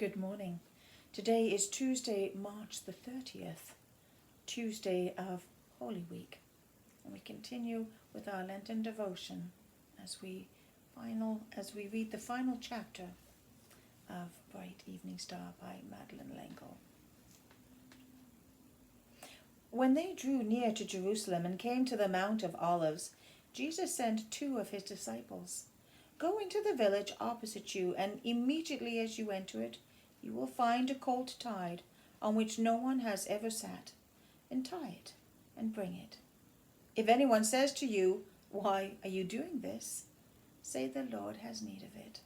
Good morning. Today is Tuesday, March the 30th, Tuesday of Holy Week. And we continue with our Lenten devotion as we read the final chapter of Bright Evening Star by Madeleine. When they drew near to Jerusalem and came to the Mount of Olives, Jesus sent 2 of his disciples. Go into the village opposite you, and immediately as you enter it, you will find a colt tied, on which no one has ever sat. Untie it and bring it. If anyone says to you, "Why are you doing this?" say, "The Lord has need of it."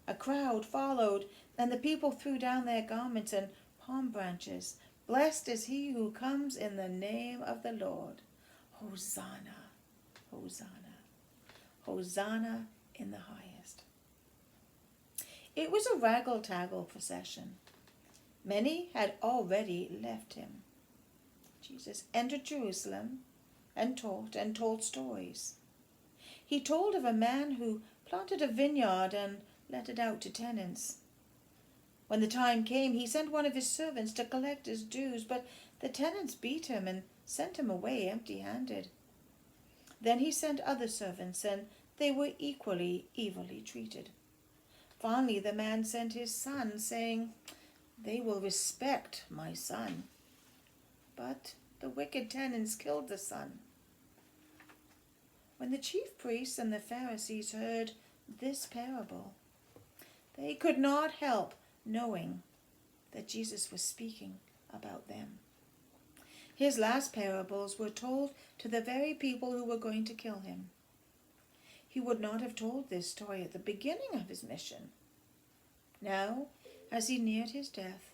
A crowd followed, and the people threw down their garments and palm branches. Blessed is he who comes in the name of the Lord. Hosanna, Hosanna, Hosanna in the highest. It was a raggle-taggle procession. Many had already left him. Jesus entered Jerusalem and taught and told stories. He told of a man who planted a vineyard and let it out to tenants. When the time came, he sent one of his servants to collect his dues, but the tenants beat him and sent him away empty-handed. Then he sent other servants, and they were equally evilly treated. Finally, the man sent his son, saying, "They will respect my son." But the wicked tenants killed the son. When the chief priests and the Pharisees heard this parable, they could not help knowing that Jesus was speaking about them. His last parables were told to the very people who were going to kill him. He would not have told this story at the beginning of his mission. Now, as he neared his death,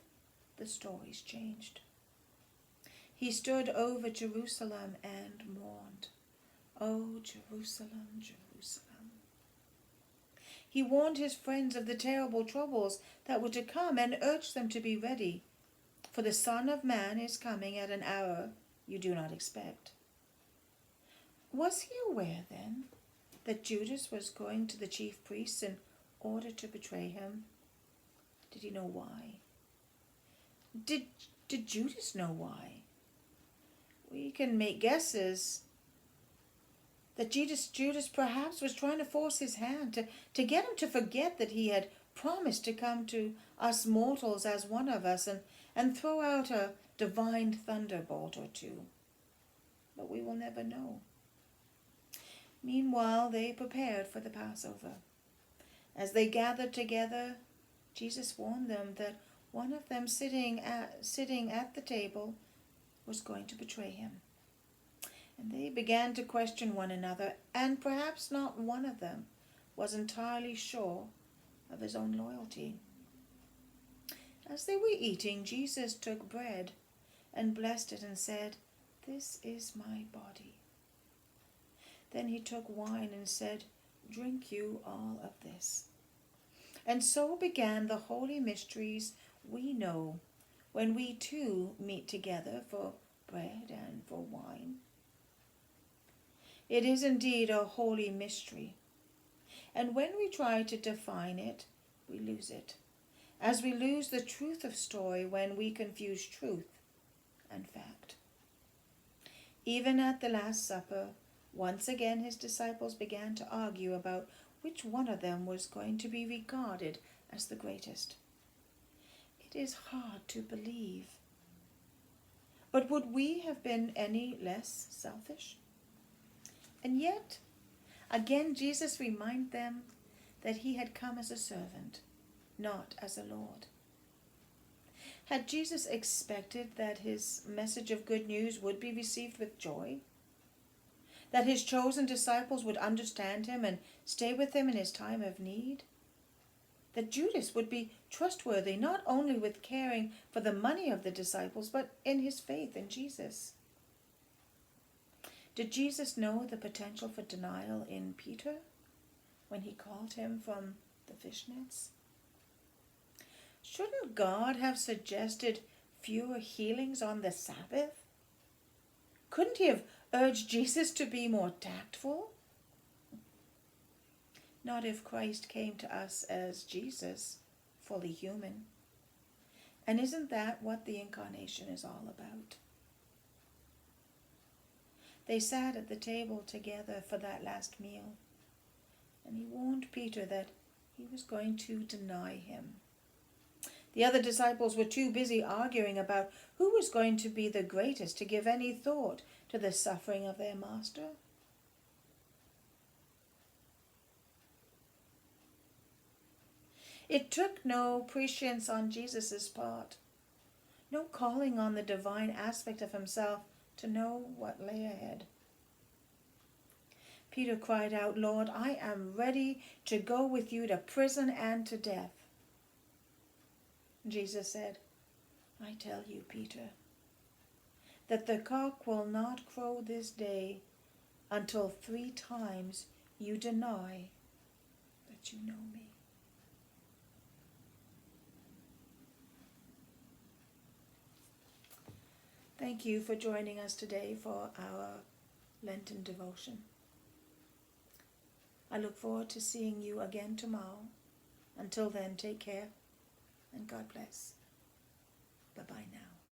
the stories changed. He stood over Jerusalem and mourned. "Oh, Jerusalem, Jerusalem." He warned his friends of the terrible troubles that were to come and urged them to be ready, for the Son of Man is coming at an hour you do not expect. Was he aware, then, that Judas was going to the chief priests in order to betray him? Did he know why? Did Judas know why? We can make guesses that Judas perhaps was trying to force his hand, to get him to forget that he had promised to come to us mortals as one of us and throw out a divine thunderbolt or two. But we will never know. Meanwhile, they prepared for the Passover. As they gathered together, Jesus warned them that one of them sitting at the table was going to betray him. And they began to question one another, and perhaps not one of them was entirely sure of his own loyalty. As they were eating, Jesus took bread and blessed it and said, "This is my body." Then he took wine and said, "Drink you all of this." And so began the holy mysteries we know when we too meet together for bread and for wine. It is indeed a holy mystery, and when we try to define it, we lose it, as we lose the truth of story when we confuse truth and fact. Even at the Last Supper, once again his disciples began to argue about which one of them was going to be regarded as the greatest. It is hard to believe. But would we have been any less selfish? And yet, again Jesus reminded them that he had come as a servant, not as a Lord. Had Jesus expected that his message of good news would be received with joy? That his chosen disciples would understand him and stay with him in his time of need? That Judas would be trustworthy not only with caring for the money of the disciples, but in his faith in Jesus? Did Jesus know the potential for denial in Peter when he called him from the fishnets? Shouldn't God have suggested fewer healings on the Sabbath? Couldn't he have urged Jesus to be more tactful? Not if Christ came to us as Jesus, fully human. And isn't that what the incarnation is all about? They sat at the table together for that last meal, and he warned Peter that he was going to deny him. The other disciples were too busy arguing about who was going to be the greatest to give any thought to the suffering of their master. It took no prescience on Jesus' part, no calling on the divine aspect of himself to know what lay ahead. Peter cried out, "Lord, I am ready to go with you to prison and to death." Jesus said, "I tell you, Peter, that the cock will not crow this day until 3 times you deny that you know me." Thank you for joining us today for our Lenten devotion. I look forward to seeing you again tomorrow. Until then, take care and God bless. Bye-bye now.